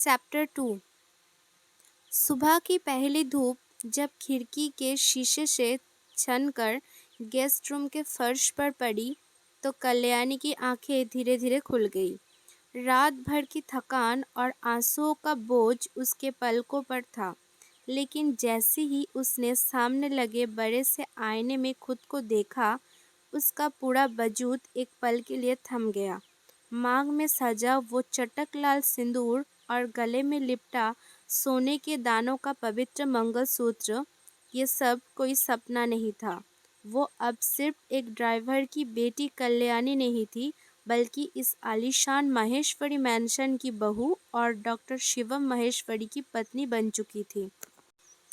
Chapter 2। सुबह की पहली धूप जब खिड़की के शीशे से छनकर गेस्ट रूम के फर्श पर पड़ी तो कल्याणी की आंखें धीरे धीरे खुल गई। रात भर की थकान और आंसुओं का बोझ उसके पलकों पर था, लेकिन जैसे ही उसने सामने लगे बड़े से आईने में खुद को देखा, उसका पूरा वजूद एक पल के लिए थम गया। मांग में सजा वो चटक लाल सिंदूर और गले में लिपटा सोने के दानों का पवित्र मंगलसूत्र, ये सब कोई सपना नहीं था। वो अब सिर्फ एक ड्राइवर की बेटी कल्याणी नहीं थी, बल्कि इस आलीशान महेश्वरी मैंशन की बहू और डॉक्टर शिवम महेश्वरी की पत्नी बन चुकी थी।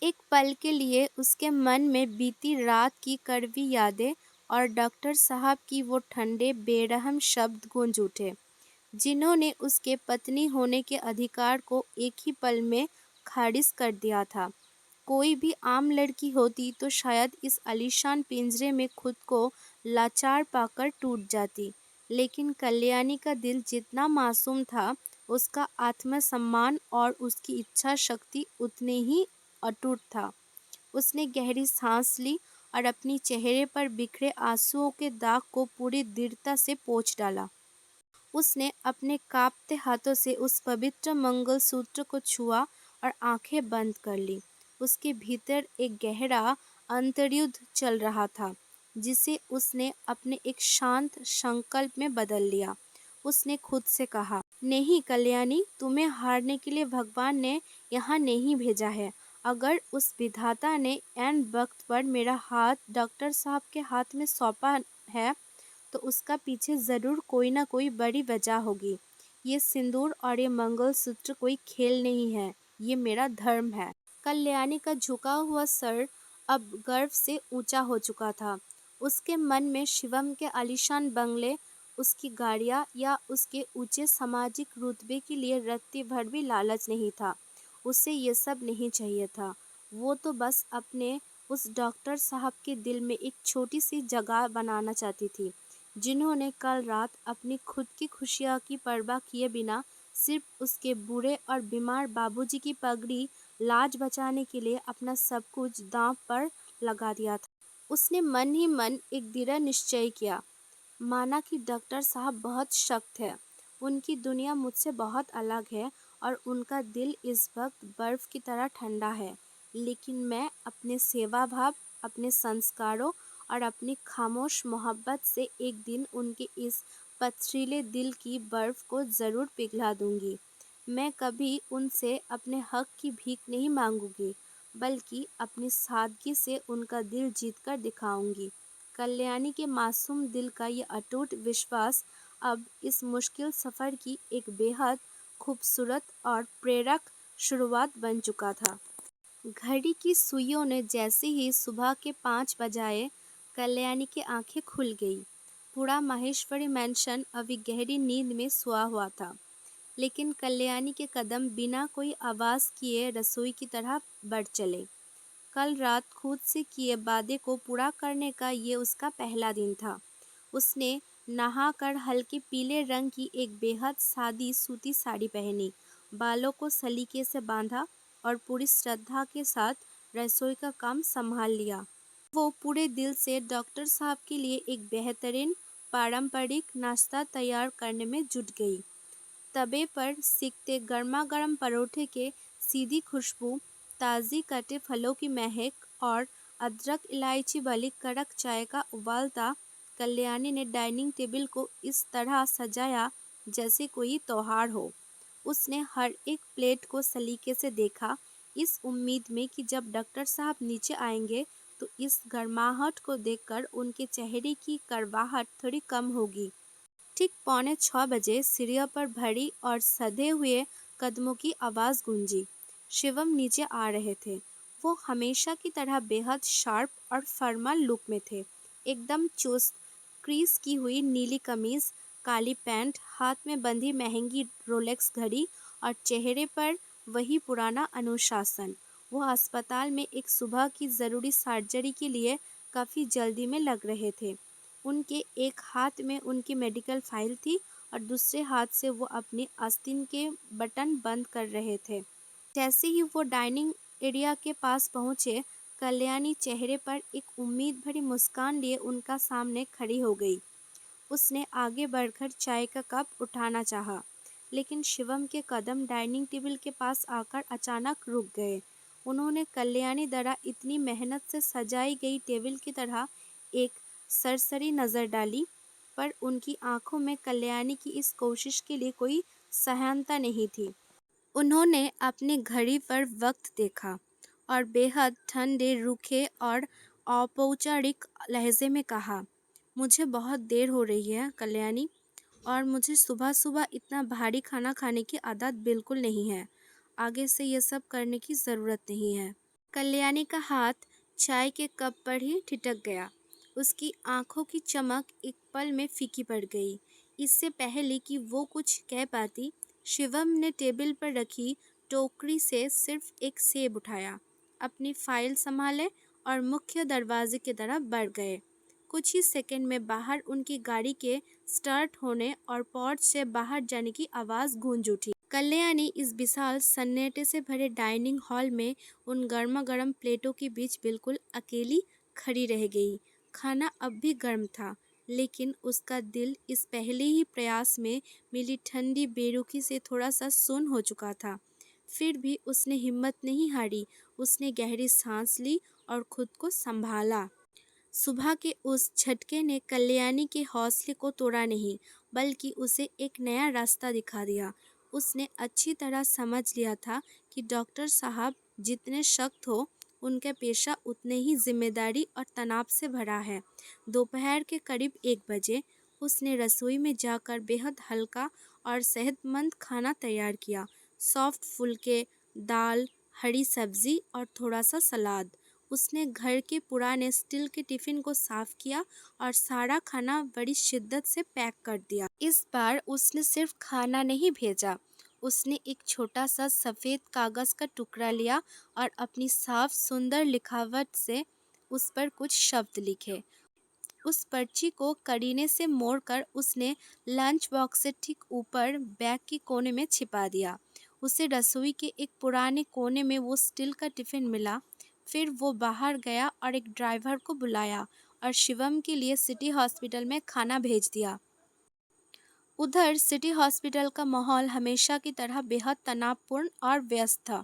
एक पल के लिए उसके मन में बीती रात की कड़वी यादें और डॉक्टर साहब की वो ठंडे बेरहम शब्द गूंज उठे, जिन्होंने उसके पत्नी होने के अधिकार को एक ही पल में खारिज कर दिया था। कोई भी आम लड़की होती तो शायद इस आलीशान पिंजरे में खुद को लाचार पाकर टूट जाती, लेकिन कल्याणी का दिल जितना मासूम था, उसका आत्मसम्मान और उसकी इच्छा शक्ति उतने ही अटूट था। उसने गहरी सांस ली और अपनी चेहरे पर बिखरे आंसुओं के दाग को पूरी दृढ़ता से पोंछ डाला। उसने अपने कांपते हाथों से उस पवित्र मंगलसूत्र को छुआ और आंखें बंद कर ली। उसके भीतर एक गहरा अंतर्युद्ध चल रहा था, जिसे उसने अपने एक शांत संकल्प में बदल लिया। उसने खुद से कहा, नहीं कल्याणी, तुम्हें हारने के लिए भगवान ने यहाँ नहीं भेजा है। अगर उस विधाता ने ऐन वक्त पर मेरा हाथ डॉक्टर साहब के हाथ में सौंपा है, तो उसका पीछे ज़रूर कोई ना कोई बड़ी वजह होगी। ये सिंदूर और ये मंगलसूत्र कोई खेल नहीं है, ये मेरा धर्म है। कल्याणी का झुका हुआ सर अब गर्व से ऊंचा हो चुका था। उसके मन में शिवम के आलीशान बंगले, उसकी गाड़ियाँ या उसके ऊंचे सामाजिक रुतबे के लिए रत्ती भर भी लालच नहीं था। उसे ये सब नहीं चाहिए था। वो तो बस अपने उस डॉक्टर साहब के दिल में एक छोटी सी जगह बनाना चाहती थी, जिन्होंने कल रात अपनी खुद की खुशियाँ की परवाह किए बिना सिर्फ उसके बूढ़े और बीमार बाबूजी की पगड़ी लाज बचाने के लिए अपना सब कुछ दांव पर लगा दिया था। उसने मन ही मन एक दृढ़ निश्चय किया। माना कि डॉक्टर साहब बहुत सख्त है, उनकी दुनिया मुझसे बहुत अलग है और उनका दिल इस वक्त बर्फ की तरह ठंडा है, लेकिन मैं अपने सेवा भाव, अपने संस्कारों और अपनी खामोश मोहब्बत से एक दिन उनके इस पथरीले दिल की बर्फ को ज़रूर पिघला दूंगी। मैं कभी उनसे अपने हक की भीख नहीं मांगूंगी, बल्कि अपनी सादगी से उनका दिल जीत कर दिखाऊंगी। कल्याणी के मासूम दिल का ये अटूट विश्वास अब इस मुश्किल सफ़र की एक बेहद खूबसूरत और प्रेरक शुरुआत बन चुका था। घड़ी की सुइयों ने जैसे ही सुबह के 5 बजाए, कल्याणी की आंखें खुल गई। पूरा माहेश्वरी मैंशन अभी गहरी नींद में सोया हुआ था, लेकिन कल्याणी के कदम बिना कोई आवाज़ किए रसोई की तरह बढ़ चले। कल रात खुद से किए वादे को पूरा करने का ये उसका पहला दिन था। उसने नहाकर हल्के पीले रंग की एक बेहद सादी सूती साड़ी पहनी, बालों को सलीके से बांधा और पूरी श्रद्धा के साथ रसोई का काम संभाल लिया। वो पूरे दिल से डॉक्टर साहब के लिए एक बेहतरीन पारंपरिक नाश्ता तैयार करने में जुट गई। तवे पर सिकते गर्मा गर्म परोठे के सीधी खुशबू, ताज़ी कटे फलों की महक और अदरक इलायची वाली कड़क चाय का उबालता, कल्याणी ने डाइनिंग टेबल को इस तरह सजाया जैसे कोई त्योहार हो। उसने हर एक प्लेट को सलीके से देखा, इस उम्मीद में कि जब डॉक्टर साहब नीचे आएंगे तो इस गर्माहट को देखकर उनके चेहरे की कड़वाहट थोड़ी कम होगी। ठीक 6:45 बजे सीढ़ियों पर भरी और सधे हुए कदमों की आवाज़ गूंजी। शिवम नीचे आ रहे थे। वो हमेशा की तरह बेहद शार्प और फॉर्मल लुक में थे। एकदम चुस्त, क्रीज की हुई नीली कमीज, काली पैंट, हाथ में बंधी महंगी रोलेक्स घड़ी और चेहरे पर वही पुराना अनुशासन। वो अस्पताल में एक सुबह की ज़रूरी सर्जरी के लिए काफ़ी जल्दी में लग रहे थे। उनके एक हाथ में उनकी मेडिकल फाइल थी और दूसरे हाथ से वो अपनी आस्तीन के बटन बंद कर रहे थे। जैसे ही वो डाइनिंग एरिया के पास पहुंचे, कल्याणी चेहरे पर एक उम्मीद भरी मुस्कान लिए उनका सामने खड़ी हो गई। उसने आगे बढ़कर चाय का कप उठाना चाहा, लेकिन शिवम के कदम डाइनिंग टेबल के पास आकर अचानक रुक गए। उन्होंने कल्याणी द्वारा इतनी मेहनत से सजाई गई टेबल की तरह एक सरसरी नज़र डाली, पर उनकी आंखों में कल्याणी की इस कोशिश के लिए कोई सहायता नहीं थी। उन्होंने अपनी घड़ी पर वक्त देखा और बेहद ठंडे, रूखे और औपचारिक लहजे में कहा, मुझे बहुत देर हो रही है कल्याणी, और मुझे सुबह सुबह इतना भारी खाना खाने की आदत बिल्कुल नहीं है। आगे से ये सब करने की ज़रूरत नहीं है। कल्याणी का हाथ चाय के कप पर ही ठिठक गया। उसकी आंखों की चमक एक पल में फीकी पड़ गई। इससे पहले कि वो कुछ कह पाती, शिवम ने टेबल पर रखी टोकरी से सिर्फ एक सेब उठाया, अपनी फाइल संभाले और मुख्य दरवाजे की तरफ बढ़ गए। कुछ ही सेकंड में बाहर उनकी गाड़ी के स्टार्ट होने और पोर्च से बाहर जाने की आवाज़ गूंज उठी। कल्याणी इस विशाल सन्नाटे से भरे डाइनिंग हॉल में उन गर्मा गर्म प्लेटों के बीच बिल्कुल अकेली खड़ी रह गई। खाना अब भी गर्म था, लेकिन उसका दिल इस पहले ही प्रयास में मिली ठंडी बेरुखी से थोड़ा सा सुन्न हो चुका था। फिर भी उसने हिम्मत नहीं हारी। उसने गहरी सांस ली और खुद को संभाला। सुबह के उस झटके ने कल्याणी के हौसले को तोड़ा नहीं, बल्कि उसे एक नया रास्ता दिखा दिया। उसने अच्छी तरह समझ लिया था कि डॉक्टर साहब जितने सख्त हो, उनका पेशा उतने ही जिम्मेदारी और तनाव से भरा है। दोपहर के करीब 1 बजे उसने रसोई में जाकर बेहद हल्का और सेहतमंद खाना तैयार किया। सॉफ्ट फुलके, दाल, हरी सब्जी और थोड़ा सा सलाद। उसने घर के पुराने स्टील के टिफ़िन को साफ किया और सारा खाना बड़ी शिद्दत से पैक कर दिया। इस बार उसने सिर्फ खाना नहीं भेजा, उसने एक छोटा सा सफ़ेद कागज़ का टुकड़ा लिया और अपनी साफ सुंदर लिखावट से उस पर कुछ शब्द लिखे। उस पर्ची को करीने से मोड़कर उसने लंच बॉक्स से ठीक ऊपर बैग के कोने में छिपा दिया। उसे रसोई के एक पुराने कोने में वो स्टील का टिफ़िन मिला। फिर वो बाहर गया और एक ड्राइवर को बुलाया और शिवम के लिए सिटी हॉस्पिटल में खाना भेज दिया। उधर सिटी हॉस्पिटल का माहौल हमेशा की तरह बेहद तनावपूर्ण और व्यस्त था।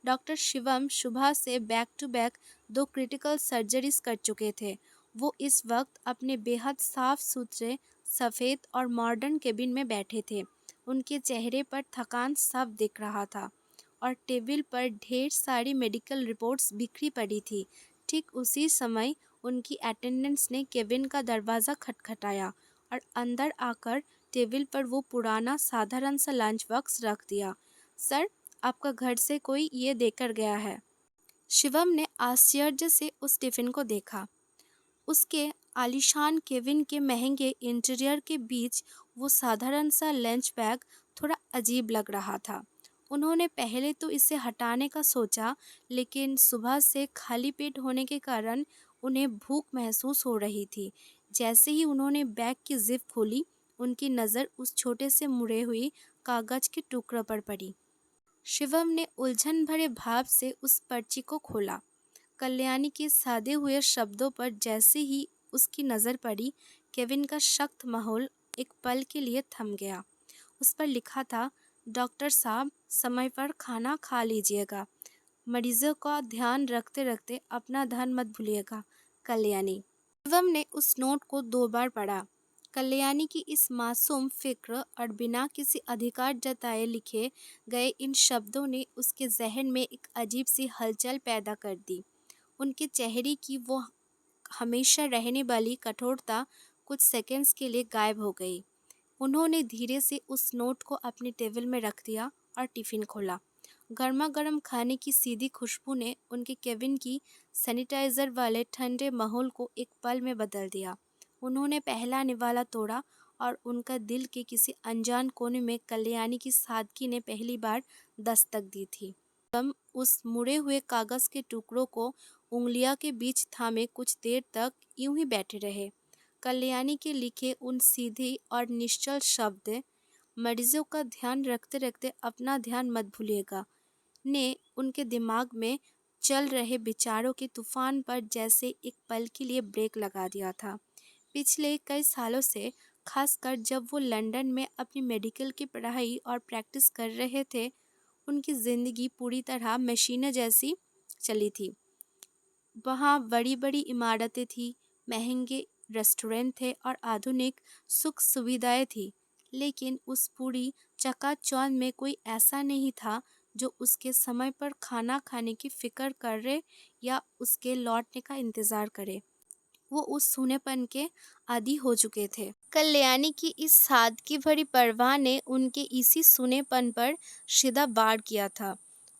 डॉक्टर शिवम सुबह से back to back 2 critical surgeries कर चुके थे। वो इस वक्त अपने बेहद साफ सुथरे, सफ़ेद और मॉडर्न केबिन में बैठे थे। उनके चेहरे पर थकान साफ दिख रहा था और टेबल पर ढेर सारी मेडिकल रिपोर्ट्स बिखरी पड़ी थी। ठीक उसी समय उनकी अटेंडेंट्स ने केबिन का दरवाज़ा खटखटाया और अंदर आकर टेबल पर वो पुराना साधारण सा लंच बॉक्स रख दिया। सर, आपका घर से कोई ये देकर गया है। शिवम ने आश्चर्य से उस टिफ़िन को देखा। उसके आलीशान केबिन के महंगे इंटीरियर के बीच वो साधारण सा लंच बैग थोड़ा अजीब लग रहा था। उन्होंने पहले तो इसे हटाने का सोचा, लेकिन सुबह से खाली पेट होने के कारण उन्हें भूख महसूस हो रही थी। जैसे ही उन्होंने बैग की जिप खोली, उनकी नज़र उस छोटे से मुड़े हुए कागज़ के टुकड़े पर पड़ी। शिवम ने उलझन भरे भाव से उस पर्ची को खोला। कल्याणी के सादे हुए शब्दों पर जैसे ही उसकी नज़र पड़ी, केविन का सख्त माहौल एक पल के लिए थम गया। उस पर लिखा था, डॉक्टर साहब, समय पर खाना खा लीजिएगा। मरीजों का ध्यान रखते रखते अपना ध्यान मत भूलिएगा, कल्याणी। शिवम ने उस नोट को 2 बार पढ़ा। कल्याणी की इस मासूम फिक्र और बिना किसी अधिकार जताए लिखे गए इन शब्दों ने उसके जहन में एक अजीब सी हलचल पैदा कर दी। उनके चेहरे की वो हमेशा रहने वाली कठोरता कुछ सेकंड्स के लिए गायब हो गई। उन्होंने धीरे से उस नोट को अपने टेबल में रख दिया और टिफ़िन खोला। गर्मा गर्म खाने की सीधी खुशबू ने उनके केबिन की सैनिटाइज़र वाले ठंडे माहौल को एक पल में बदल दिया। उन्होंने पहला निवाला तोड़ा और उनका दिल के किसी अनजान कोने में कल्याणी की सादगी ने पहली बार दस्तक दी थी। हम उस मुड़े हुए कागज़ के टुकड़ों को उंगलियों के बीच थामे कुछ देर तक यूं ही बैठे रहे। कल्याणी के लिखे उन सीधे और निश्चल शब्द मरीजों का ध्यान रखते रखते अपना ध्यान मत भूलिएगा ने उनके दिमाग में चल रहे विचारों के तूफान पर जैसे एक पल के लिए ब्रेक लगा दिया था। पिछले कई सालों से, खासकर जब वो लंदन में अपनी मेडिकल की पढ़ाई और प्रैक्टिस कर रहे थे, उनकी ज़िंदगी पूरी तरह मशीनें जैसी चली थी। वहाँ बड़ी-बड़ी इमारतें थीं, महंगे रेस्टोरेंट थे और आधुनिक सुख सुविधाएं थीं, लेकिन उस पूरी चकाचौंध में कोई ऐसा नहीं था जो उसके समय पर खाना खाने की फिक्र करे या उसके लौटने का इंतज़ार करे। वो उस सूनेपन के आदी हो चुके थे। कल्याणी की इस सादगी भरी परवाह ने उनके इसी सूनेपन पर सीधा वार किया था।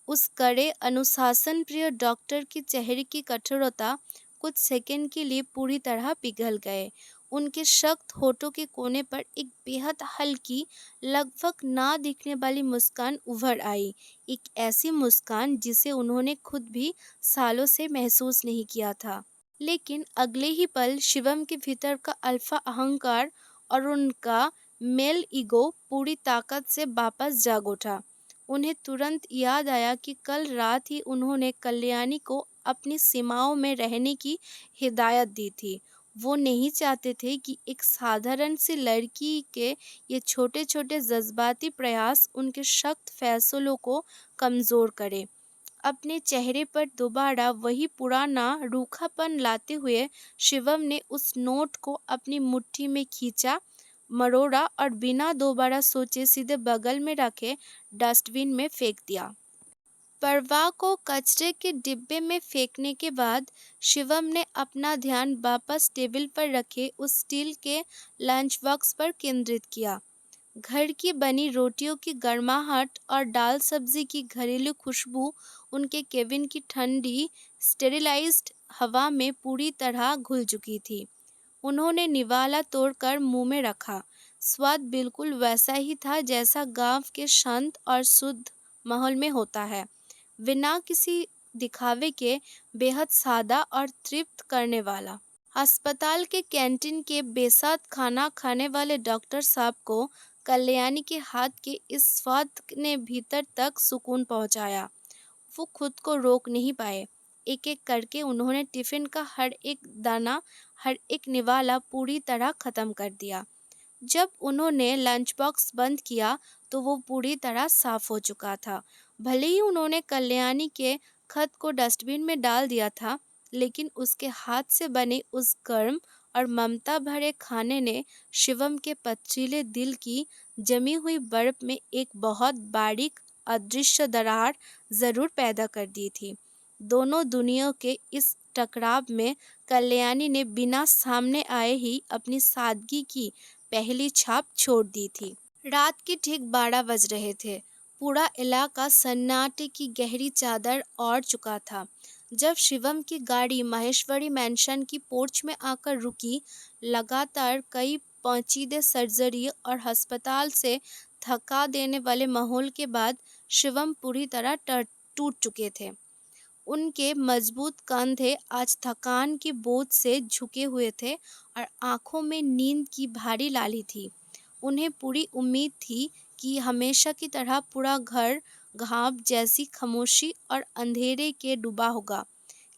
उस कड़े अनुशासन प्रिय डॉक्टर के चेहरे की कठोरता कुछ सेकंड के लिए पूरी तरह पिघल गए। उनके सख्त होठों के कोने पर एक बेहद हल्की, लगभग ना दिखने वाली मुस्कान उभर आई। एक ऐसी मुस्कान जिसे उन्होंने खुद भी सालों से महसूस नहीं किया था। लेकिन अगले ही पल शिवम के भीतर का अल्फा अहंकार और उनका मेल ईगो पूरी ताकत से वापस जाग उठा। उन्हें तुरंत याद आया कि कल रात ही उन्होंने कल्याणी को अपनी सीमाओं में रहने की हिदायत दी थी। वो नहीं चाहते थे कि एक साधारण सी लड़की के ये छोटे-छोटे जज्बाती प्रयास उनके सख्त फैसलों को कमज़ोर करे। अपने चेहरे पर दोबारा वही पुराना रूखापन लाते हुए शिवम ने उस नोट को अपनी मुट्ठी में खींचा, मरोड़ा और बिना दोबारा सोचे सीधे बगल में रखे डस्टबिन में फेंक दिया। परवाह को कचरे के डिब्बे में फेंकने के बाद शिवम ने अपना ध्यान वापस टेबल पर रखे उस स्टील के लंच बॉक्स पर केंद्रित किया। घर की बनी रोटियों की गर्माहट और दाल सब्जी की घरेलू खुशबू उनके केबिन की ठंडी स्टेरिलाइज्ड हवा में पूरी तरह घुल चुकी थी। उन्होंने निवाला तोड़कर मुंह में रखा। स्वाद बिल्कुल वैसा ही था जैसा गांव के शांत और शुद्ध माहौल में होता है, बिना किसी दिखावे के, बेहद सादा और तृप्त करने वाला। अस्पताल के कैंटीन के बेसात खाना खाने वाले डॉक्टर साहब को कल्याणी के हाथ के इस स्वाद ने भीतर तक सुकून पहुंचाया। वो खुद को रोक नहीं पाए। एक-एक करके उन्होंने टिफिन का हर एक दाना, हर एक निवाला पूरी तरह खत्म कर दिया। जब उन्होंने लंच बॉक्स बंद किया तो वो पूरी तरह साफ हो चुका था। भले ही उन्होंने कल्याणी के खत को डस्टबिन में डाल दिया था, लेकिन उसके हाथ से बने उस गर्म और ममता भरे खाने ने शिवम के पथरीले दिल की जमी हुई बर्फ में एक बहुत बारीक अदृश्य दरार जरूर पैदा कर दी थी। दोनों दुनियाओं के इस टकराव में कल्याणी ने बिना सामने आए ही अपनी सादगी की पहली छाप छोड़ दी थी। रात के ठीक 12 बज रहे थे। पूरा इलाका सन्नाटे की गहरी चादर ओढ़ चुका था। जब शिवम की गाड़ी माहेश्वरी मैंशन की पोर्च में आकर रुकी, लगातार कई पेचीदे सर्जरी और अस्पताल से थका देने वाले माहौल के बाद शिवम पूरी तरह टूट चुके थे। उनके मजबूत कंधे आज थकान के बोझ से झुके हुए थे और आंखों में नींद की भारी लाली थी। उन्हें पूरी उम्मीद थी कि हमेशा की तरह पूरा घर घाव जैसी खामोशी और अंधेरे के डूबा होगा,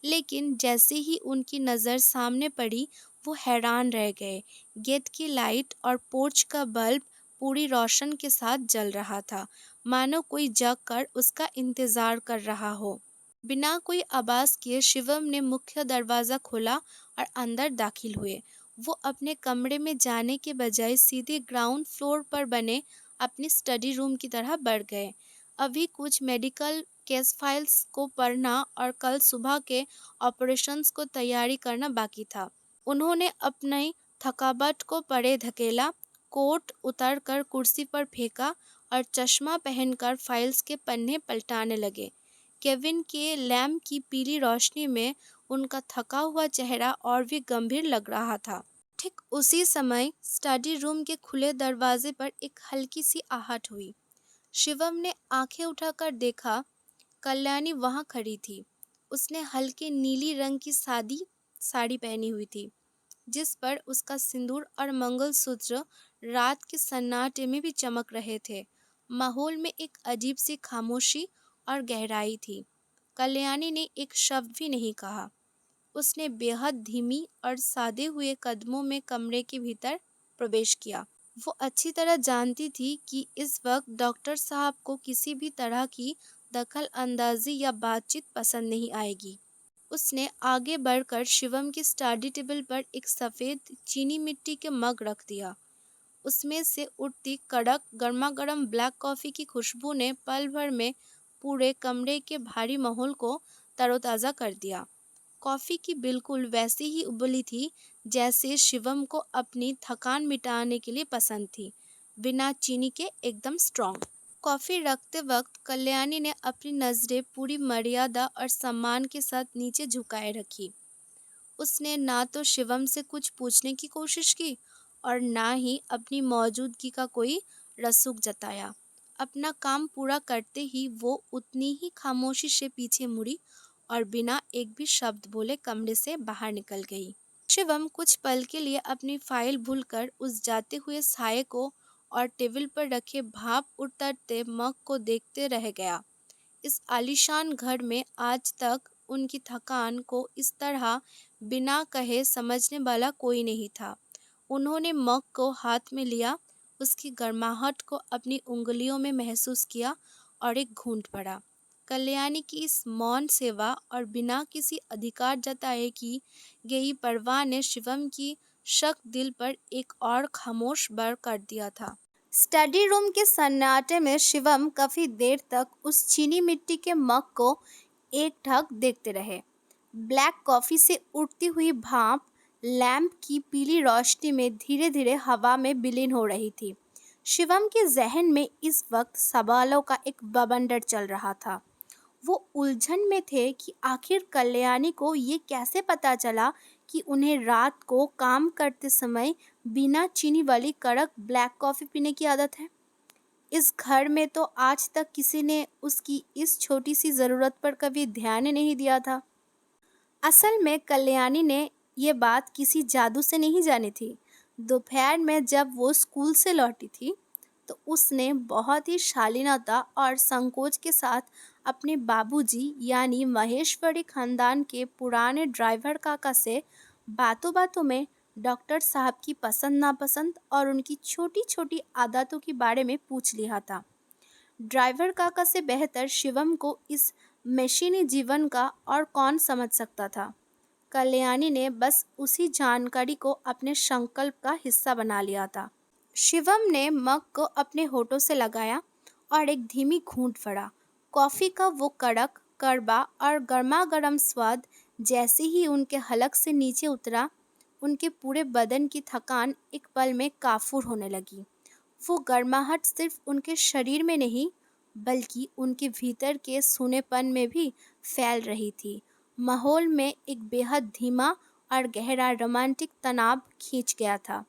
लेकिन जैसे ही उनकी नज़र सामने पड़ी वो हैरान रह गए। गेट की लाइट और पोर्च का बल्ब पूरी रोशन के साथ जल रहा था, मानो कोई जग कर उसका इंतजार कर रहा हो। बिना कोई आवाज़ किए शिवम ने मुख्य दरवाज़ा खोला और अंदर दाखिल हुए। वो अपने कमरे में जाने के बजाय सीधे ग्राउंड फ्लोर पर बने अपने स्टडी रूम की तरह बढ़ गए। अभी कुछ मेडिकल केस फाइल्स को पढ़ना और कल सुबह के ऑपरेशंस को तैयारी करना बाकी था। उन्होंने अपनी थकावट को परे धकेला, कोट उतारकर कुर्सी पर फेंका और चश्मा पहनकर फाइल्स के पन्ने पलटाने लगे। केविन के लैम्प की पीली रोशनी में उनका थका हुआ चेहरा और भी गंभीर लग रहा था। ठीक उसी समय स्टडी रूम के खुले दरवाजे पर एक हल्की सी आहट हुई। शिवम ने आंखें उठाकर देखा, कल्याणी वहां खड़ी थी। उसने हल्के नीली रंग की सादी साड़ी पहनी हुई थी, जिस पर उसका सिंदूर और मंगलसूत्र रात के सन्नाटे में भी चमक रहे थे। माहौल में एक अजीब सी खामोशी और गहराई थी। कल्याणी ने एक शब्द भी नहीं कहा। उसने बेहद धीमी और सादे हुए कदमों में कमरे के भीतर प्रवेश किया। वो अच्छी तरह जानती थी कि इस वक्त डॉक्टर साहब को किसी भी तरह की दखल अंदाजी या बातचीत पसंद नहीं आएगी। उसने आगे बढ़कर शिवम की स्टडी टेबल पर एक सफ़ेद चीनी मिट्टी के मग रख दिया। उसमें से उठती कड़क गर्मा-गर्म ब्लैक कॉफ़ी की खुशबू ने पल भर में पूरे कमरे के भारी माहौल को तरोताज़ा कर दिया। कॉफ़ी की बिल्कुल वैसी ही उबली थी जैसे शिवम को अपनी थकान मिटाने के लिए पसंद थी, बिना चीनी के एकदम स्ट्रॉन्ग। कॉफ़ी रखते वक्त कल्याणी ने अपनी नज़रें पूरी मर्यादा और सम्मान के साथ नीचे झुकाए रखी। उसने ना तो शिवम से कुछ पूछने की कोशिश की और ना ही अपनी मौजूदगी का कोई रसूख जताया। अपना काम पूरा करते ही वो उतनी ही खामोशी से पीछे मुड़ी और बिना एक भी शब्द बोले कमरे से बाहर निकल गई। शिवम कुछ पल के लिए अपनी फाइल भूलकर उस जाते हुए साये को और टेबल पर रखे भाप उतरते मग को देखते रह गया। इस आलीशान घर में आज तक उनकी थकान को इस तरह बिना कहे समझने वाला कोई नहीं था। उन्होंने मग को हाथ में लिया, उसकी गर्माहट को अपनी उंगलियों में महसूस किया और एक घूंट पड़ा। कल्याणी की इस मौन सेवा और बिना किसी अधिकार जताए की गई परवाह ने शिवम की शक दिल पर एक और खामोश बर कर दिया था। स्टडी रूम के सन्नाटे में शिवम काफी देर तक उस चीनी मिट्टी के मग को एकटक देखते रहे। ब्लैक कॉफी से उठती हुई भाप लैंप की पीली रोशनी में धीरे धीरे हवा में विलीन हो रही थी। शिवम के जहन में इस वक्त सवालों का एक बवंडर चल रहा था। वो उलझन में थे कि आखिर कल्याणी को ये कैसे पता चला कि उन्हें रात को काम करते समय बिना चीनी वाली कड़क ब्लैक कॉफ़ी पीने की आदत है। इस घर में तो आज तक किसी ने उसकी इस छोटी सी ज़रूरत पर कभी ध्यान ही नहीं दिया था। असल में कल्याणी ने ये बात किसी जादू से नहीं जानी थी। दोपहर में जब वो स्कूल से लौटी थी तो उसने बहुत ही शालीनता और संकोच के साथ अपने बाबूजी यानी महेश्वरी खानदान के पुराने ड्राइवर काका से बातों बातों में डॉक्टर साहब की पसंद नापसंद और उनकी छोटी छोटी आदतों के बारे में पूछ लिया था। ड्राइवर काका से बेहतर शिवम को इस मशीनी जीवन का और कौन समझ सकता था। कल्याणी ने बस उसी जानकारी को अपने संकल्प का हिस्सा बना लिया था। शिवम ने मग को अपने होठों से लगाया और एक धीमी घूंट भरा। कॉफ़ी का वो कड़क, कड़वा और गर्मा-गर्म स्वाद जैसे ही उनके हलक से नीचे उतरा, उनके पूरे बदन की थकान एक पल में काफूर होने लगी। वो गर्माहट सिर्फ उनके शरीर में नहीं, बल्कि उनके भीतर के सूनेपन में भी फैल रही थी। माहौल में एक बेहद धीमा और गहरा रोमांटिक तनाव खींच गया था।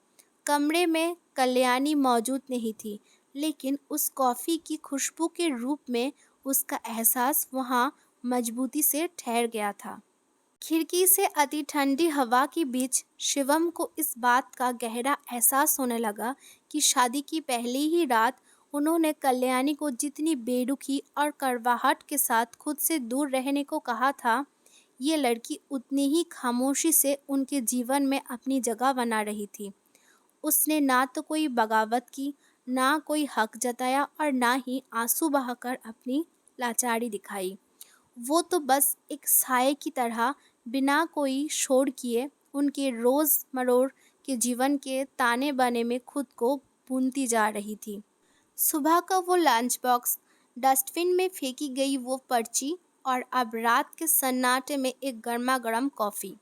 कमरे में कल्याणी मौजूद नहीं थी, लेकिन उस कॉफ़ी की खुशबू के रूप में उसका एहसास वहाँ मजबूती से ठहर गया था। खिड़की से अति ठंडी हवा के बीच शिवम को इस बात का गहरा एहसास होने लगा कि शादी की पहली ही रात उन्होंने कल्याणी को जितनी बेरुखी और कड़वाहट के साथ खुद से दूर रहने को कहा था, ये लड़की उतनी ही खामोशी से उनके जीवन में अपनी जगह बना रही थी। उसने ना तो कोई बगावत की, ना कोई हक जताया और ना ही आंसू बहाकर अपनी लाचारी दिखाई। वो तो बस एक साये की तरह बिना कोई शोर किए उनके रोज़-मरोड़ के जीवन के ताने-बाने में खुद को भूनती जा रही थी। सुबह का वो लंच बॉक्स, डस्टबिन में फेंकी गई वो पर्ची और अब रात के सन्नाटे में एक गर्मा-गर्म कॉफ़ी।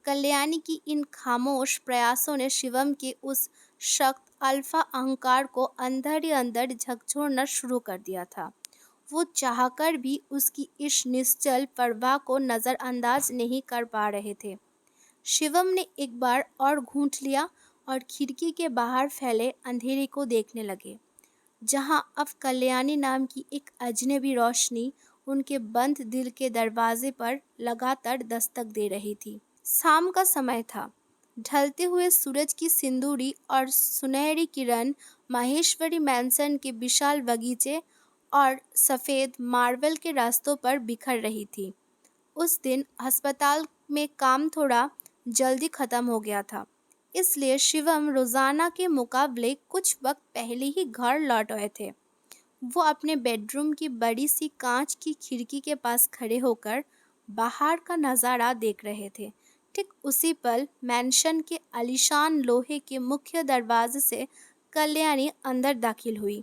कल्याणी की इन खामोश प्रयासों ने शिवम के उस सख्त अल्फा अहंकार को अंदर ही अंदर झकझोरना शुरू कर दिया था। वो चाहकर भी उसकी इस निश्चल परवाह को नज़रअंदाज नहीं कर पा रहे थे। शिवम ने एक बार और घूंट लिया और खिड़की के बाहर फैले अंधेरे को देखने लगे, जहां अब कल्याणी नाम की एक अजनबी रोशनी उनके बंद दिल के दरवाजे पर लगातार दस्तक दे रही थी। शाम का समय था। ढलते हुए सूरज की सिंदूरी और सुनहरी किरण माहेश्वरी मैंसन के विशाल बगीचे और सफ़ेद मार्बल के रास्तों पर बिखर रही थी। उस दिन अस्पताल में काम थोड़ा जल्दी खत्म हो गया था, इसलिए शिवम रोजाना के मुकाबले कुछ वक्त पहले ही घर लौट आए थे। वो अपने बेडरूम की बड़ी सी कांच की खिड़की के पास खड़े होकर बाहर का नज़ारा देख रहे थे। ठीक उसी पल मैंशन के आलीशान लोहे के मुख्य दरवाजे से कल्याणी अंदर दाखिल हुई।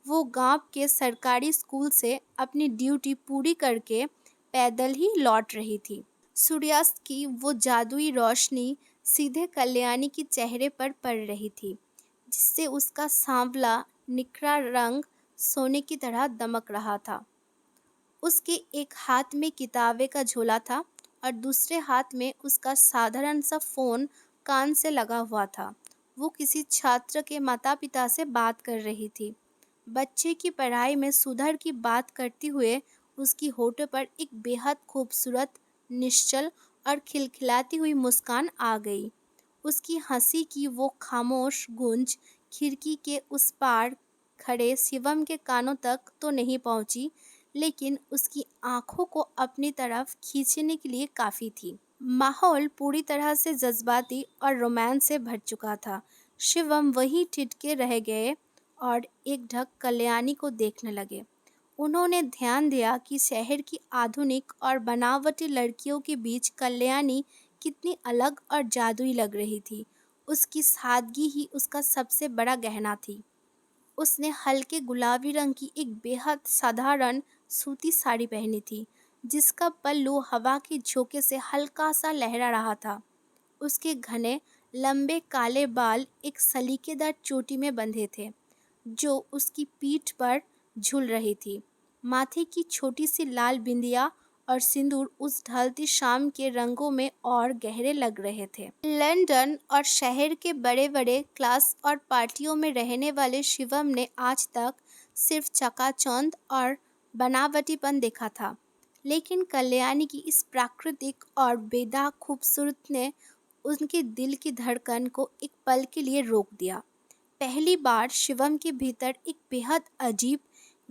वो गांव के सरकारी स्कूल से अपनी ड्यूटी पूरी करके पैदल ही लौट रही थी। सूर्यास्त की वो जादुई रोशनी सीधे कल्याणी के चेहरे पर पड़ रही थी, जिससे उसका सांवला निखरा रंग सोने की तरह दमक रहा था। उसके एक हाथ में किताबें का झोला था और दूसरे हाथ में उसका साधारण सा फ़ोन कान से लगा हुआ था। वो किसी छात्र के माता-पिता से बात कर रही थी। बच्चे की पढ़ाई में सुधार की बात करते हुए उसकी होठों पर एक बेहद खूबसूरत, निश्चल और खिलखिलाती हुई मुस्कान आ गई। उसकी हंसी की वो खामोश गूंज खिड़की के उस पार खड़े शिवम के कानों तक तो नहीं पहुंची, लेकिन उसकी आंखों को अपनी तरफ खींचने के लिए काफ़ी थी। माहौल पूरी तरह से जज्बाती और रोमांस से भर चुका था। शिवम वहीं ठिठके रह गए और एकटक कल्याणी को देखने लगे। उन्होंने ध्यान दिया कि शहर की आधुनिक और बनावटी लड़कियों के बीच कल्याणी कितनी अलग और जादुई लग रही थी। उसकी सादगी ही उसका सबसे बड़ा गहना थी। उसने हल्के गुलाबी रंग की एक बेहद साधारण सूती साड़ी पहनी थी, जिसका पल्लू हवा के झोंके से हल्का सा लहरा रहा था। उसके घने लंबे काले बाल एक सलीकेदार चोटी में बंधे थे, जो उसकी पीठ पर झूल रही थी। माथे की छोटी सी लाल बिंदिया और सिंदूर उस ढलती शाम के रंगों में और गहरे लग रहे थे। लंदन और शहर के बड़े बड़े क्लास और पार्टियों में रहने वाले शिवम ने आज तक सिर्फ चकाचौंध और बनावटीपन देखा था, लेकिन कल्याणी की इस प्राकृतिक और बेदाग खूबसूरत ने उनके दिल की धड़कन को एक पल के लिए रोक दिया। पहली बार शिवम के भीतर एक बेहद अजीब,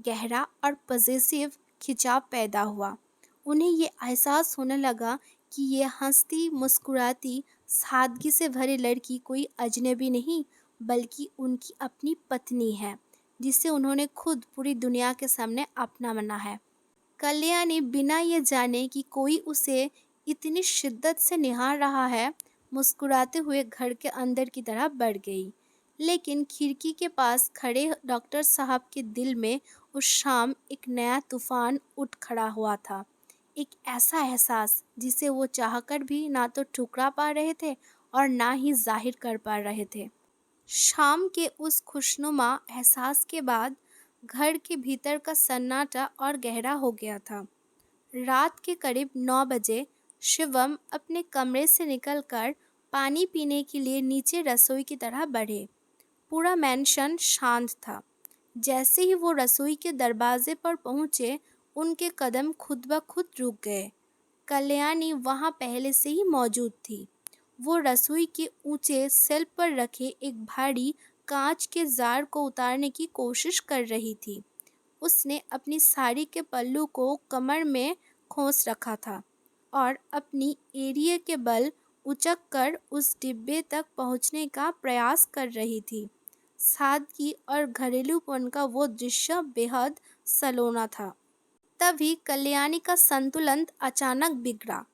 गहरा और पजेसिव खिंचाव पैदा हुआ। उन्हें ये एहसास होने लगा कि ये हंसती, मुस्कुराती, सादगी से भरी लड़की कोई अजनबी नहीं, बल्कि उनकी अपनी पत्नी है, जिसे उन्होंने खुद पूरी दुनिया के सामने अपना माना है। कल्याणी बिना ये जाने कि कोई उसे इतनी शिद्दत से निहार रहा है, मुस्कुराते हुए घर के अंदर की तरफ बढ़ गई। लेकिन खिड़की के पास खड़े डॉक्टर साहब के दिल में उस शाम एक नया तूफान उठ खड़ा हुआ था। एक ऐसा एहसास जिसे वो चाहकर भी ना तो ठुकरा पा रहे थे और ना ही जाहिर कर पा रहे थे। शाम के उस खुशनुमा एहसास के बाद घर के भीतर का सन्नाटा और गहरा हो गया था। रात के करीब 9 बजे शिवम अपने कमरे से निकलकर पानी पीने के लिए नीचे रसोई की तरफ बढ़े। पूरा मैंशन शांत था। जैसे ही वो रसोई के दरवाजे पर पहुंचे, उनके कदम खुद ब खुद रुक गए। कल्याणी वहां पहले से ही मौजूद थी। वो रसोई के ऊंचे शेल्फ पर रखे एक भारी कांच के जार को उतारने की कोशिश कर रही थी। उसने अपनी साड़ी के पल्लू को कमर में खोस रखा था और अपनी एड़ियों के बल उचक कर उस डिब्बे तक पहुंचने का प्रयास कर रही थी। सादगी और घरेलूपन का वो दृश्य बेहद सलोना था। तभी कल्याणी का संतुलन अचानक बिगड़ा।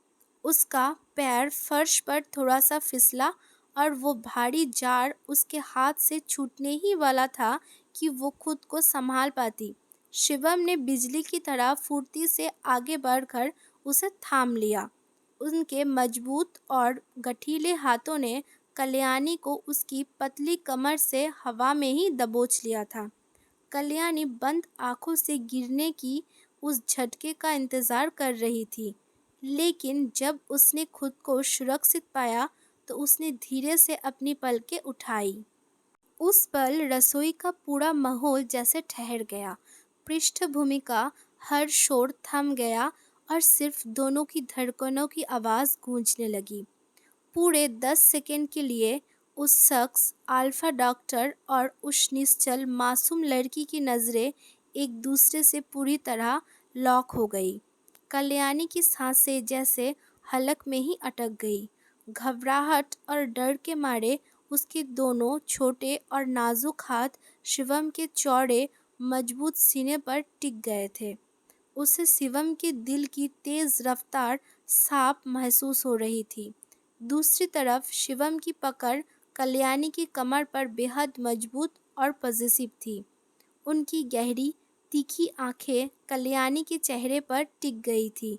उसका पैर फर्श पर थोड़ा सा फिसला और वो भारी जार उसके हाथ से छूटने ही वाला था कि वो खुद को संभाल पाती। शिवम ने बिजली की तरह फुर्ती से आगे बढ़कर उसे थाम लिया। उनके मजबूत और गठीले हाथों ने कल्याणी को उसकी पतली कमर से हवा में ही दबोच लिया था। कल्याणी बंद आंखों से गिरने की उस झटके का इंतजार कर रही थी, लेकिन जब उसने खुद को सुरक्षित पाया तो उसने धीरे से अपनी पलकें उठाई। उस पल रसोई का पूरा माहौल जैसे ठहर गया। पृष्ठभूमि का हर शोर थम गया और सिर्फ दोनों की धड़कनों की आवाज़ गूंजने लगी। पूरे 10 सेकंड के लिए उस शख्स, अल्फा डॉक्टर और उस निश्चल मासूम लड़की की नज़रें एक दूसरे से पूरी तरह लॉक हो गई। कल्याणी की सांसें जैसे हलक में ही अटक गई। घबराहट और डर के मारे उसके दोनों छोटे और नाजुक हाथ शिवम के चौड़े मजबूत सीने पर टिक गए थे। उसे शिवम के दिल की तेज रफ्तार साफ महसूस हो रही थी। दूसरी तरफ शिवम की पकड़ कल्याणी की कमर पर बेहद मजबूत और पॉजिटिव थी। उनकी गहरी तीखी आंखें कल्याणी के चेहरे पर टिक गई थी,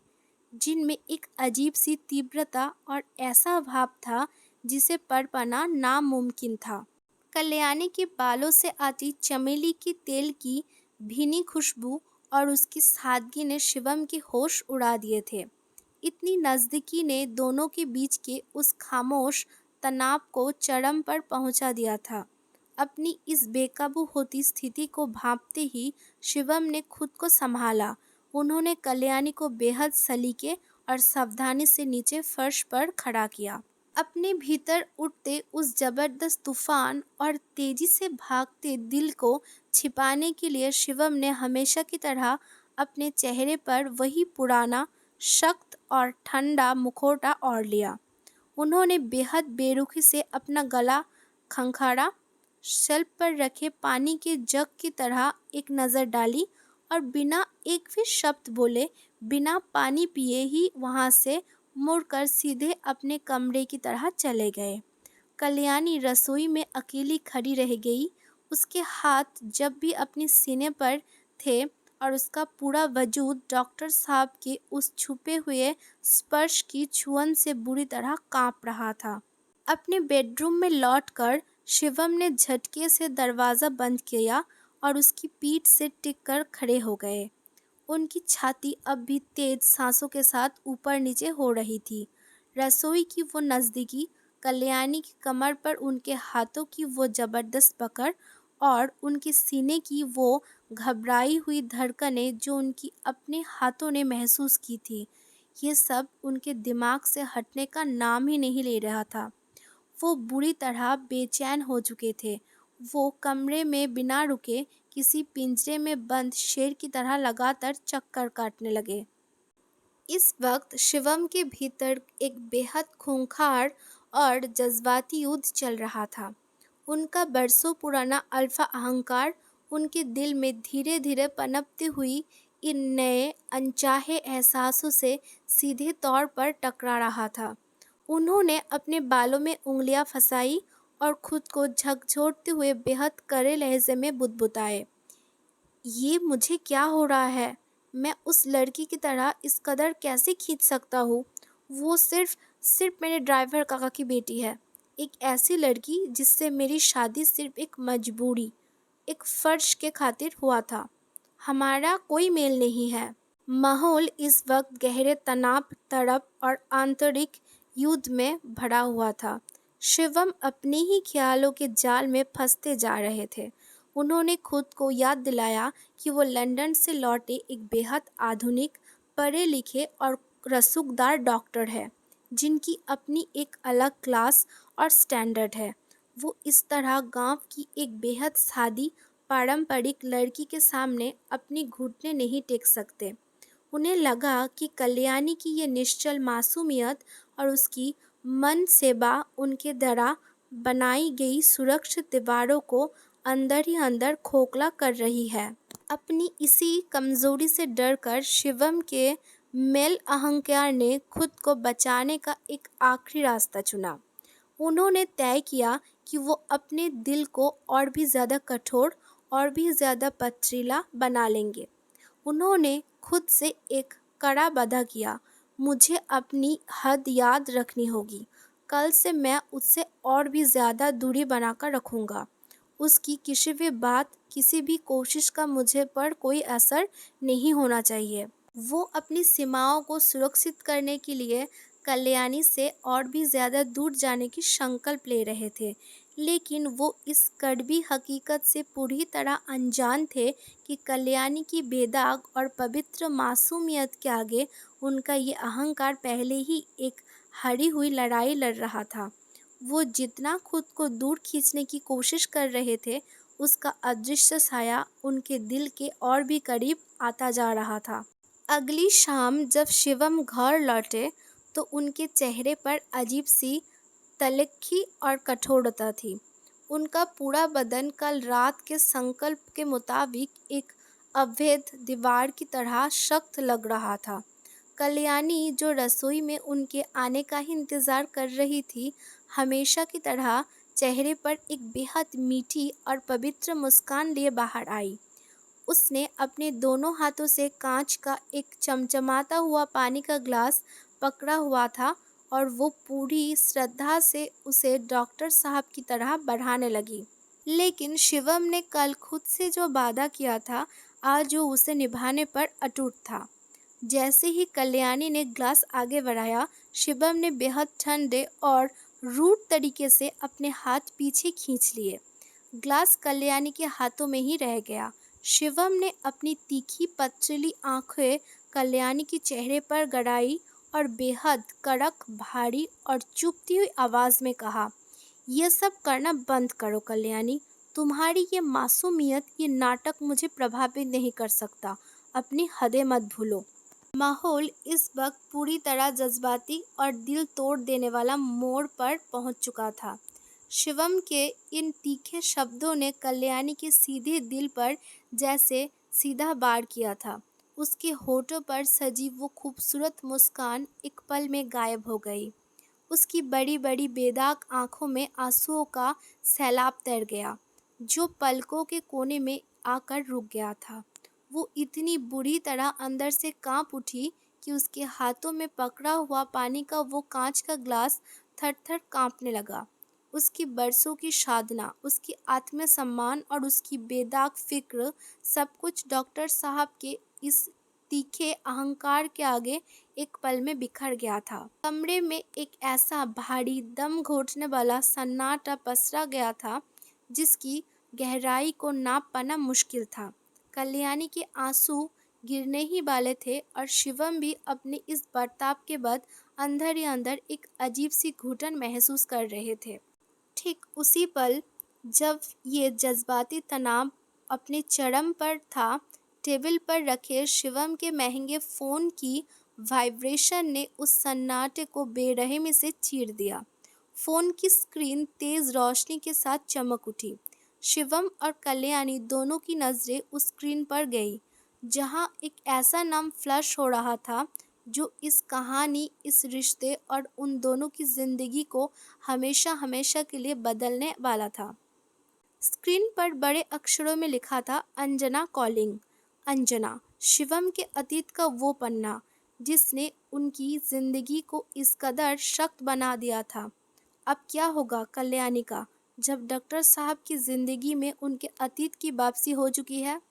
जिनमें एक अजीब सी तीव्रता और ऐसा भाव था जिसे पढ़ पाना नामुमकिन था। कल्याणी के बालों से आती चमेली के तेल की भीनी खुशबू और उसकी सादगी ने शिवम के होश उड़ा दिए थे। इतनी नज़दीकी ने दोनों के बीच के उस खामोश तनाव को चरम पर पहुंचा दिया था। अपनी इस बेकाबू होती स्थिति को भांपते ही शिवम ने खुद को संभाला। उन्होंने कल्याणी को बेहद सलीके और सावधानी से नीचे फर्श पर खड़ा किया। अपने भीतर उठते उस जबरदस्त तूफान और तेजी से भागते दिल को छिपाने के लिए शिवम ने हमेशा की तरह अपने चेहरे पर वही पुराना, सख्त और ठंडा मुखौटा ओढ़ लिया। उन्होंने बेहद बेरुखी से अपना गला खंखाड़ा, शेल्फ पर रखे पानी के जग की तरह एक नज़र डाली और बिना एक भी शब्द बोले, बिना पानी पिए ही वहाँ से मुड़कर सीधे अपने कमरे की तरह चले गए। कल्याणी रसोई में अकेली खड़ी रह गई। उसके हाथ जब भी अपने सीने पर थे और उसका पूरा वजूद डॉक्टर साहब के उस छुपे हुए स्पर्श की छुअन से बुरी तरह कांप रहा था। अपने बेडरूम में लौटकर शिवम ने झटके से दरवाज़ा बंद किया और उसकी पीठ से टिककर खड़े हो गए। उनकी छाती अब भी तेज सांसों के साथ ऊपर नीचे हो रही थी। रसोई की वो नज़दीकी, कल्याणी की कमर पर उनके हाथों की वो ज़बरदस्त पकड़ और उनके सीने की वो घबराई हुई धड़कनें जो उनकी अपने हाथों ने महसूस की थी, ये सब उनके दिमाग से हटने का नाम ही नहीं ले रहा था। वो बुरी तरह बेचैन हो चुके थे। वो कमरे में बिना रुके किसी पिंजरे में बंद शेर की तरह लगातार चक्कर काटने लगे। इस वक्त शिवम के भीतर एक बेहद खूंखार और जज्बाती युद्ध चल रहा था। उनका बरसों पुराना अल्फा अहंकार उनके दिल में धीरे धीरे पनपती हुई इन नए अनचाहे एहसासों से सीधे तौर पर टकरा रहा था। उन्होंने अपने बालों में उंगलियां फंसाई और खुद को झकझोरते हुए बेहद कड़े लहजे में बुदबुदाए, ये मुझे क्या हो रहा है? मैं उस लड़की की तरह इस कदर कैसे खींच सकता हूँ? वो सिर्फ मेरे ड्राइवर काका की बेटी है। एक ऐसी लड़की जिससे मेरी शादी सिर्फ एक मजबूरी, एक फ़र्ज के खातिर हुआ था। हमारा कोई मेल नहीं है। माहौल इस वक्त गहरे तनाव, तड़प और आंतरिक युद्ध में भरा हुआ था। शिवम अपने ही ख्यालों के जाल में फंसते जा रहे थे। उन्होंने खुद को याद दिलाया कि वो लंदन से लौटे एक बेहद आधुनिक, पढ़े लिखे और रसूखदार डॉक्टर है, जिनकी अपनी एक अलग क्लास और स्टैंडर्ड है। वो इस तरह गांव की एक बेहद सादी, पारंपरिक लड़की के सामने अपनी घुटने नहीं टेक सकते। उन्हें लगा कि कल्याणी की ये निश्चल मासूमियत और उसकी मन सेबा उनके द्वारा बनाई गई सुरक्षित दीवारों को अंदर ही अंदर खोखला कर रही है। अपनी इसी कमजोरी से डरकर शिवम के मेल अहंकार ने खुद को बचाने का एक आखिरी रास्ता चुना। उन्होंने तय किया कि वो अपने दिल को और भी ज़्यादा कठोर और भी ज़्यादा पथरीला बना लेंगे। उन्होंने खुद से एक कड़ा वादा किया, मुझे अपनी हद याद रखनी होगी। कल से मैं उससे और भी ज़्यादा दूरी बनाकर रखूँगा। उसकी किसी भी बात, किसी भी कोशिश का मुझे पर कोई असर नहीं होना चाहिए। वो अपनी सीमाओं को सुरक्षित करने के लिए कल्याणी से और भी ज़्यादा दूर जाने की संकल्प ले रहे थे, लेकिन वो इस कड़वी हकीकत से पूरी तरह अनजान थे कि कल्याणी की बेदाग और पवित्र मासूमियत के आगे उनका ये अहंकार पहले ही एक हारी हुई लड़ाई लड़ रहा था। वो जितना खुद को दूर खींचने की कोशिश कर रहे थे, उसका अदृश्य साया उनके दिल के और भी करीब आता जा रहा था। अगली शाम जब शिवम घर लौटे तो उनके चेहरे पर अजीब सी तलखी और कठोरता थी। उनका पूरा बदन कल रात के संकल्प के मुताबिक एक अभेद दीवार की तरह सख्त लग रहा था। कल्याणी जो रसोई में उनके आने का ही इंतज़ार कर रही थी, हमेशा की तरह चेहरे पर एक बेहद मीठी और पवित्र मुस्कान लिए बाहर आई। उसने अपने दोनों हाथों से कांच का एक चमचमाता हुआ पानी का ग्लास पकड़ा हुआ था और वो पूरी श्रद्धा से उसे डॉक्टर साहब की तरह बढ़ाने लगी। लेकिन शिवम ने कल खुद से जो वादा किया था, आज वो उसे निभाने पर अटूट था। जैसे ही कल्याणी ने ग्लास आगे बढ़ाया, शिवम ने बेहद ठंडे और रूड तरीके से अपने हाथ पीछे खींच लिए। ग्लास कल्याणी के हाथों में ही रह गया। शिवम ने अपनी तीखी पथरीली आंखें कल्याणी के चेहरे पर गड़ाई और बेहद कड़क, भारी और चुभती हुई आवाज़ में कहा, "ये सब करना बंद करो कल्याणी। तुम्हारी ये मासूमियत, ये नाटक मुझे प्रभावित नहीं कर सकता। अपनी हदें मत भूलो।" माहौल इस वक्त पूरी तरह जज्बाती और दिल तोड़ देने वाला मोड़ पर पहुंच चुका था। शिवम के इन तीखे शब्दों ने कल्याणी के सीधे दिल पर जैसे सीधा वार किया था। उसके होठों पर सजी वो खूबसूरत मुस्कान एक पल में गायब हो गई। उसकी बड़ी बड़ी बेदाग आंखों में आंसुओं का सैलाब तैर गया, जो पलकों के कोने में आकर रुक गया था। वो इतनी बुरी तरह अंदर से कांप उठी कि उसके हाथों में पकड़ा हुआ पानी का वो कांच का ग्लास थर-थर कांपने लगा। उसकी बरसों की साधना, उसकी आत्मसम्मान और उसकी बेदाग फ़िक्र, सब कुछ डॉक्टर साहब के इस तीखे अहंकार के आगे एक पल में बिखर गया था। कमरे में एक ऐसा भारी, दम घोंटने वाला सन्नाटा पसरा गया था, जिसकी गहराई को नाप पाना मुश्किल था। कल्याणी के आंसू गिरने ही वाले थे और शिवम भी अपने इस बर्ताव के बाद अंदर ही अंदर एक अजीब सी घुटन महसूस कर रहे थे। ठीक उसी पल जब ये जज्बाती तनाव अपने चरम पर था, टेबल पर रखे शिवम के महंगे फ़ोन की वाइब्रेशन ने उस सन्नाटे को बेरहमी से चीर दिया। फ़ोन की स्क्रीन तेज़ रोशनी के साथ चमक उठी। शिवम और कल्याणी दोनों की नज़रें उस स्क्रीन पर गई, जहां एक ऐसा नाम फ्लैश हो रहा था जो इस कहानी, इस रिश्ते और उन दोनों की ज़िंदगी को हमेशा हमेशा के लिए बदलने वाला था। स्क्रीन पर बड़े अक्षरों में लिखा था, अंजना कॉलिंग। अंजना, शिवम के अतीत का वो पन्ना जिसने उनकी ज़िंदगी को इस कदर सख्त बना दिया था। अब क्या होगा कल्याणी का, जब डॉक्टर साहब की ज़िंदगी में उनके अतीत की वापसी हो चुकी है?